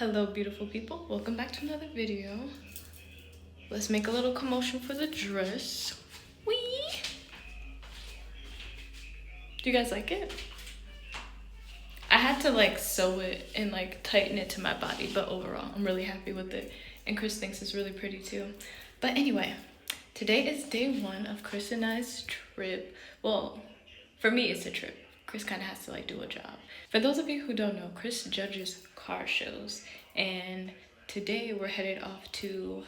Hello beautiful people, welcome back to another video. Let's make a little commotion for the dress. Whee! Do you guys like it? I had to like sew it and like tighten it to my body, but overall I'm really happy with it, and Chris thinks it's really pretty too. But anyway, today is day one of Chris and I's trip. Well, for me it's a trip. Chris kind of has to like do a job. For those of you who don't know, Chris judges car shows, and today we're headed off to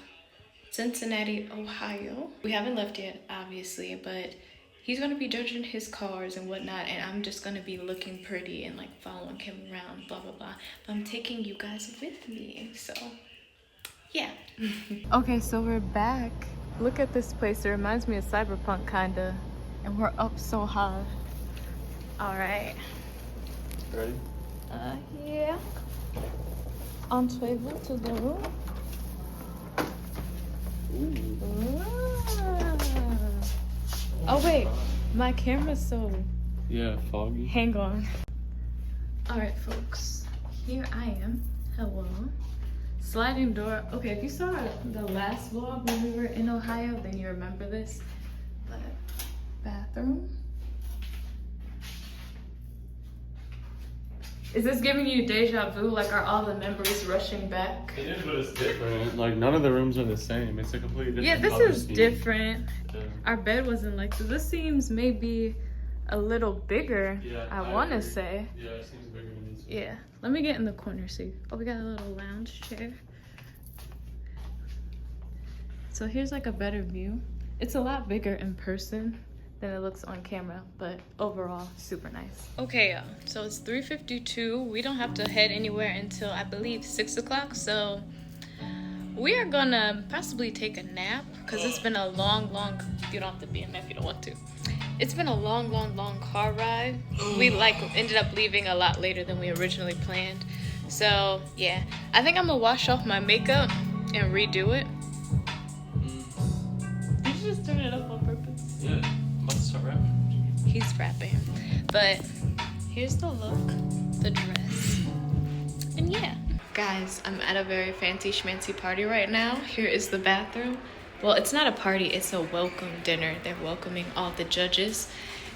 Cincinnati, Ohio. We haven't left yet, obviously, but he's gonna be judging his cars and whatnot, and I'm just gonna be looking pretty and like following him around, blah blah blah. But I'm taking you guys with me, so yeah. Okay, so we're back. Look at this place. It reminds me of Cyberpunk kinda, and we're up so high. All right. Ready? Yeah. Entrez-vous to the room. Oh wait, my camera's so... Yeah, foggy. Hang on. Alright folks, here I am. Hello. Sliding door. Okay, if you saw the last vlog when we were in Ohio, then you remember this. But bathroom. Is this giving you deja vu? Like, are all the memories rushing back? It is, but it's different. Like, none of the rooms are the same. It's a completely different. Yeah, this color is scheme. different. Yeah. Our bed wasn't like this. This seems maybe a little bigger. Yeah, I want to agree. say. Yeah, it seems bigger than this. Yeah. Let me get in the corner, see. Oh, we got a little lounge chair. So here's like a better view. It's a lot bigger in person than it looks on camera, but overall super nice. Okay, so it's 3:52. We don't have to head anywhere until I believe 6 o'clock, so we are gonna possibly take a nap because it's been a long, you don't have to be a nap if you don't want to. It's been a long car ride. We like ended up leaving a lot later than we originally planned. So yeah, I think I'm gonna wash off my makeup and redo it. Did you just turn it up on purpose? Yeah, I'm about to start rapping. He's rapping. But here's the look, the dress, and yeah. Guys, I'm at a very fancy schmancy party right now. Here is the bathroom. Well, it's not a party, it's a welcome dinner. They're welcoming all the judges.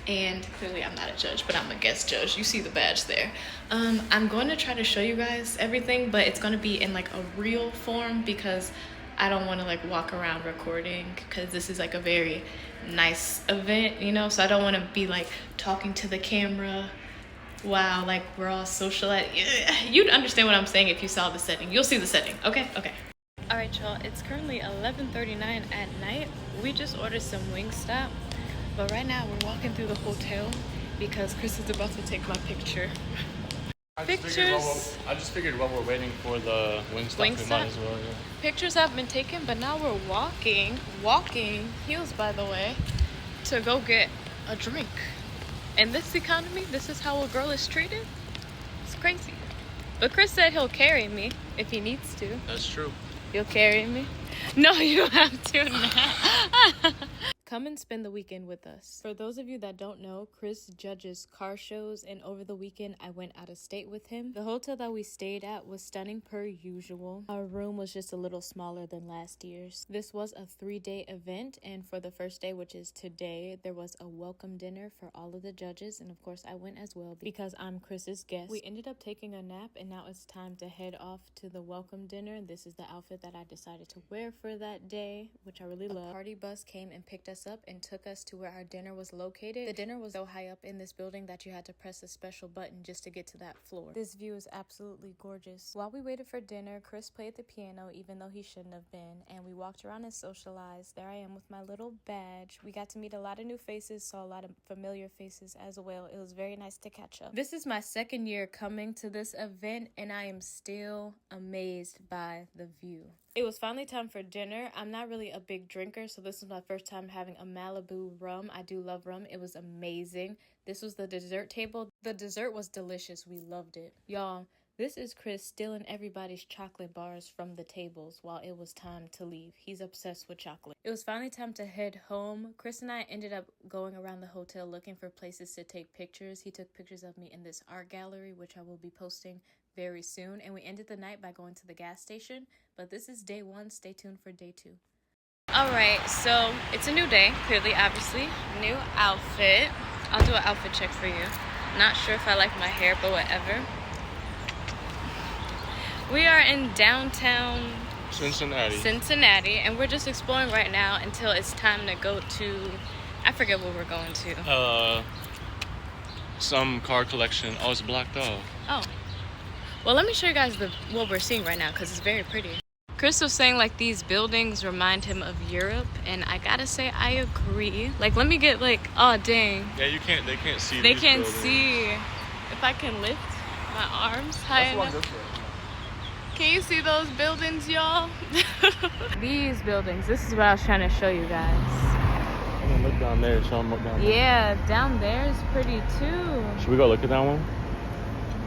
And clearly I'm not a judge, but I'm a guest judge. You see the badge there. I'm going to try to show you guys everything, but it's going to be in like a real form because I don't want to like walk around recording because this is like a very nice event, you know? So I don't want to be like talking to the camera. Wow, like we're all socialite. You'd understand what I'm saying if you saw the setting. You'll see the setting, okay? Okay. All right, y'all, it's currently 11:39 at night. We just ordered some Wingstop, but right now we're walking through the hotel because Chris is about to take my picture. I just figured while we're waiting for the Wingstop, we might as well, yeah. Pictures have been taken, but now we're walking, heels by the way, to go get a drink. In this economy, this is how a girl is treated? It's crazy. But Chris said he'll carry me if he needs to. That's true. You'll carry me? No, you don't have to now. Come and spend the weekend with us. For those of you that don't know, Chris judges car shows, and over the weekend I went out of state with him. The hotel that we stayed at was stunning per usual. Our room was just a little smaller than last year's. This was a 3-day event, and for the first day, which is today, there was a welcome dinner for all of the judges, and of course I went as well because I'm Chris's guest. We ended up taking a nap, and now it's time to head off to the welcome dinner. This is the outfit that I decided to wear for that day, which I really love. A party bus came and picked us up and took us to where our dinner was located. The dinner was so high up in this building that you had to press a special button just to get to that floor. This view is absolutely gorgeous. While we waited for dinner, Chris played the piano even though he shouldn't have been, and we walked around and socialized. There I am with my little badge. We got to meet a lot of new faces, saw a lot of familiar faces as well. It was very nice to catch up. This is my second year coming to this event, and I am still amazed by the view. It was finally time for dinner. I'm not really a big drinker, so this was my first time having a Malibu rum. I do love rum. It was amazing. This was the dessert table. The dessert was delicious. We loved it. Y'all, This is Chris stealing everybody's chocolate bars from the tables while it was time to leave. He's obsessed with chocolate. It was finally time to head home. Chris and I ended up going around the hotel looking for places to take pictures. He took pictures of me in this art gallery, which I will be posting very soon. And we ended the night by going to the gas station. But this is day 1. Stay tuned for day 2. Alright, so it's a new day, clearly, obviously. New outfit. I'll do an outfit check for you. Not sure if I like my hair, but whatever. We are in downtown Cincinnati, and we're just exploring right now until it's time to go to, I forget what we're going to. Some car collection. Oh, it's blocked off. Oh. Well, let me show you guys what we're seeing right now, because it's very pretty. Chris was saying like these buildings remind him of Europe, and I gotta say I agree. Like, let me get like, oh dang. Yeah, they can't see. They can't see. If I can lift my arms high enough. Can you see those buildings, y'all? These buildings. This is what I was trying to show you guys. I'm gonna look down there. Show them what down there. Yeah, down there is pretty too. Should we go look at that one?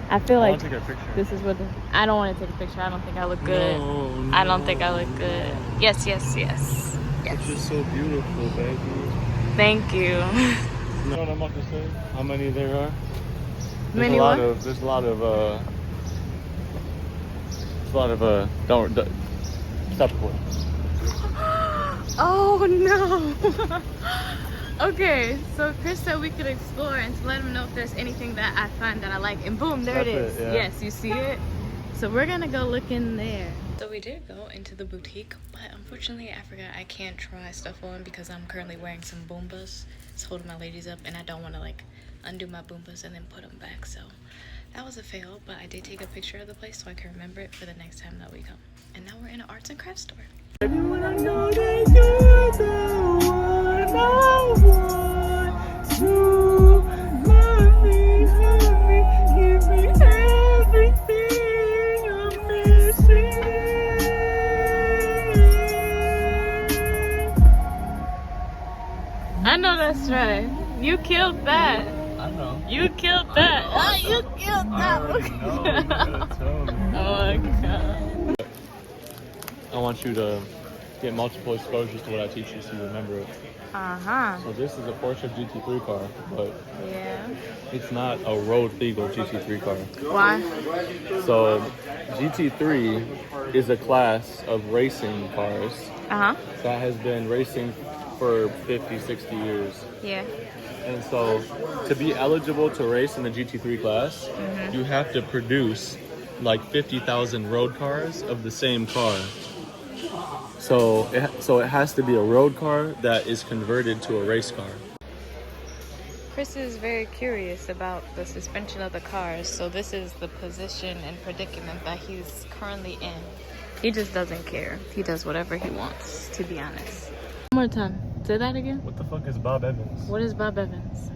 I feel like take a picture. this is what I don't want to take a picture. I don't think I look good. No, I don't think I look good. Yes. It's just so beautiful, baby. Thank you. You know what I'm about to say? How many there are? There's a lot of don't stop recording. Oh no. Okay, so Chris said we could explore and to let him know if there's anything that I find that I like, and boom, there it is. Yeah. Yes, you see it? So we're gonna go look in there. So we did go into the boutique, but unfortunately I forgot I can't try stuff on because I'm currently wearing some Boombas. It's holding my ladies up, and I don't want to like undo my Boombas and then put them back. So that was a fail, but I did take a picture of the place so I can remember it for the next time that we come. And now we're in an arts and crafts store. Everyone I know they do the one I want to love me, give me everything I'm missing. I know that's right. You killed that. I know. You killed that. Oh, you killed that. Oh my god. I want you to get multiple exposures to what I teach you so you remember it. So this is a Porsche GT3 car, but Yeah. it's not a road legal GT3 car. Why? So GT3 is a class of racing cars that has been racing for 50, 60 years. Yeah. And so to be eligible to race in the GT3 class, you have to produce like 50,000 road cars of the same car. So it has to be a road car that is converted to a race car. Chris is very curious about the suspension of the cars, so this is the position and predicament that he's currently in. He just doesn't care. He does whatever he wants, to be honest. One more time. Say that again. What the fuck is Bob Evans? What is Bob Evans?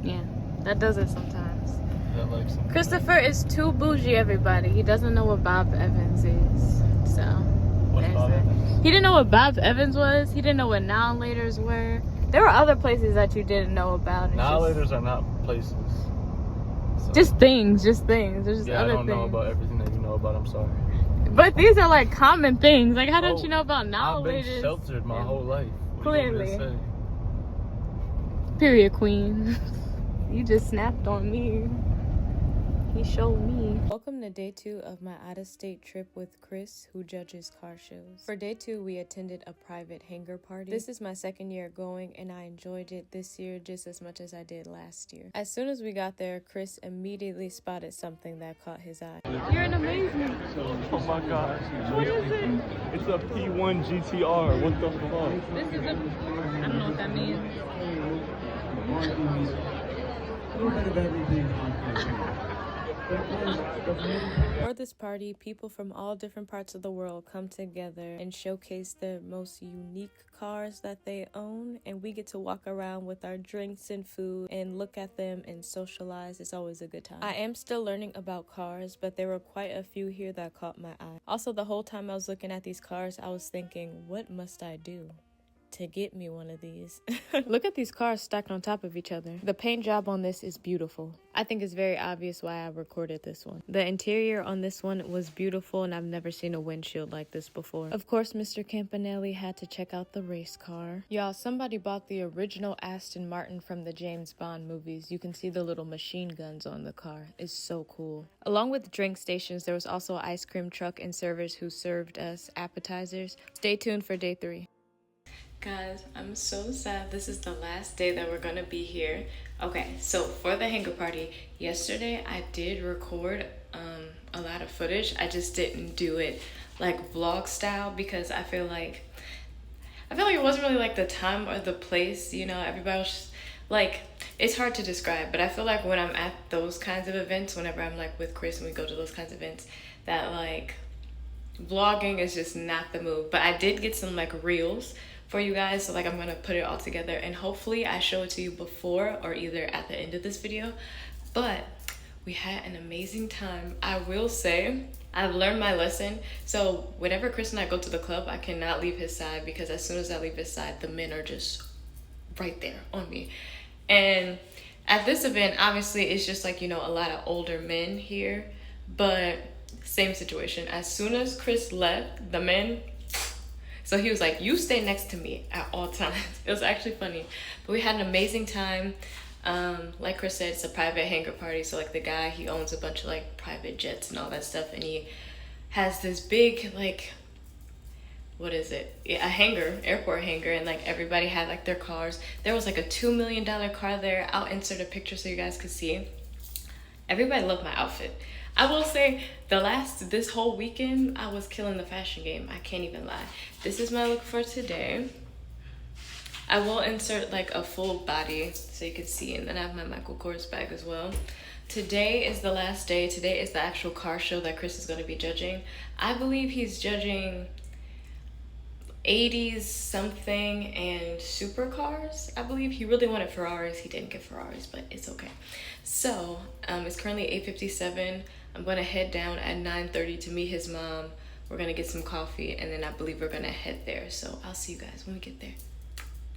Yeah, that does it sometimes. That like some Christopher is too bougie, everybody. He doesn't know what Bob Evans is. So, What's there's Bob that. Evans? He didn't know what Bob Evans was. He didn't know what Now and Laters were. There were other places that you didn't know about. It's Now just- laters are not places. So, Just things. There's just yeah, I other don't know things. about everything that you know about. I'm sorry. But these are like common things. Like, how don't Oh, you know about Now I've and been Laters? sheltered my whole life. What Clearly. do you want me to say? Period, queen. You just snapped on me. He showed me. Welcome to day 2 of my out-of-state trip with Chris, who judges car shows. For day 2, we attended a private hangar party. This is my second year going, and I enjoyed it this year just as much as I did last year. As soon as we got there, Chris immediately spotted something that caught his eye. You're an amazing. Oh my gosh. What is it? It's a P1 GTR. What the fuck? This is a. I don't know what that means. For this party, people from all different parts of the world come together and showcase their most unique cars that they own, and we get to walk around with our drinks and food and look at them and socialize. It's always a good time. I am still learning about cars, but there were quite a few here that caught my eye. Also, the whole time I was looking at these cars, I was thinking, what must I do to get me one of these. Look at these cars stacked on top of each other. The paint job on this is beautiful. I think it's very obvious why I recorded this one. The interior on this one was beautiful, and I've never seen a windshield like this before. Of course, Mr. Campanelli had to check out the race car. Y'all, somebody bought the original Aston Martin from the James Bond movies. You can see the little machine guns on the car. It's so cool. Along with drink stations, there was also an ice cream truck and servers who served us appetizers. Stay tuned for day 3. Guys, I'm so sad this is the last day that we're gonna be here. Okay, so for the hangar party, yesterday I did record a lot of footage. I just didn't do it like vlog style because I feel like it wasn't really like the time or the place, you know. Everybody was just, like, it's hard to describe, but I feel like when I'm at those kinds of events, whenever I'm like with Chris and we go to those kinds of events, that like vlogging is just not the move. But I did get some like reels for you guys, so like I'm gonna put it all together and hopefully I show it to you before or either at the end of this video. But we had an amazing time. I will say I've learned my lesson. So whenever Chris and I go to the club, I cannot leave his side, because as soon as I leave his side, the men are just right there on me. And at this event, obviously it's just like, you know, a lot of older men here, but same situation. As soon as Chris left, the men, so he was like, you stay next to me at all times. It was actually funny, but we had an amazing time. Like Chris said, it's a private hangar party. So like the guy, he owns a bunch of like private jets and all that stuff. And he has this big, like, what is it? Yeah, a hangar, airport hangar. And like everybody had like their cars. There was like a $2 million car there. I'll insert a picture so you guys could see. Everybody loved my outfit. I will say this whole weekend, I was killing the fashion game. I can't even lie. This is my look for today. I will insert like a full body so you can see, and then I have my Michael Kors bag as well. Today is the last day. Today is the actual car show that Chris is going to be judging. I believe he's judging 80s something and supercars. I believe he really wanted Ferraris. He didn't get Ferraris, but it's okay. So it's currently 8:57. I'm going to head down at 9:30 to meet his mom. We're going to get some coffee, and then I believe we're going to head there. So I'll see you guys when we get there.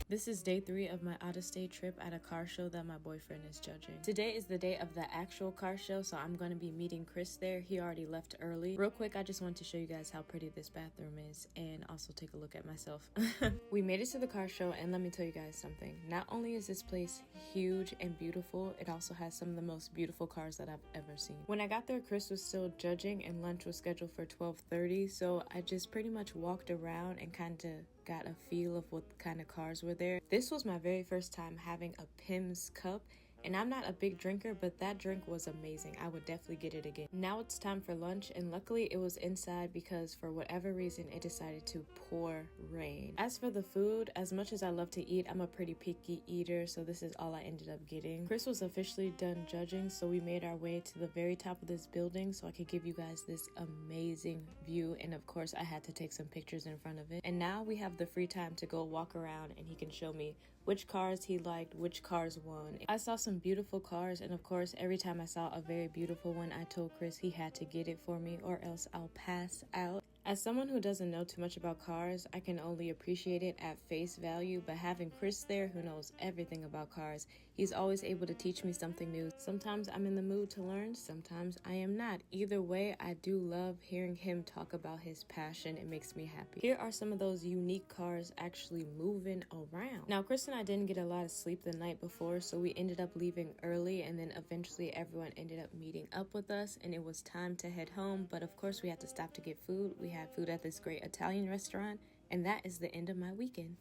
This is day 3 of my out-of-state trip at a car show that my boyfriend is judging. Today is the day of the actual car show, so I'm going to be meeting Chris there. He already left early. Real quick, I just want to show you guys how pretty this bathroom is and also take a look at myself. We made it to the car show, and let me tell you guys something. Not only is this place huge and beautiful, it also has some of the most beautiful cars that I've ever seen. When I got there, Chris was still judging and lunch was scheduled for 12:30, so I just pretty much walked around and kind of got a feel of what kind of cars were there. This was my very first time having a Pimm's cup, and I'm not a big drinker, but that drink was amazing. I would definitely get it again. Now it's time for lunch, and luckily it was inside because for whatever reason it decided to pour rain. As for the food, as much as I love to eat, I'm a pretty picky eater, so this is all I ended up getting. Chris was officially done judging, so we made our way to the very top of this building so I could give you guys this amazing view, and of course I had to take some pictures in front of it. And now we have the free time to go walk around and he can show me which cars he liked, which cars won. I saw some beautiful cars, and of course every time I saw a very beautiful one, I told Chris he had to get it for me or else I'll pass out. As someone who doesn't know too much about cars, I can only appreciate it at face value, but having Chris there who knows everything about cars, he's always able to teach me something new. Sometimes I'm in the mood to learn, sometimes I am not. Either way, I do love hearing him talk about his passion. It makes me happy. Here are some of those unique cars actually moving around. Now, Chris and I didn't get a lot of sleep the night before, so we ended up leaving early, and then eventually everyone ended up meeting up with us, and it was time to head home. But of course, we had to stop to get food. We had food at this great Italian restaurant, and that is the end of my weekend.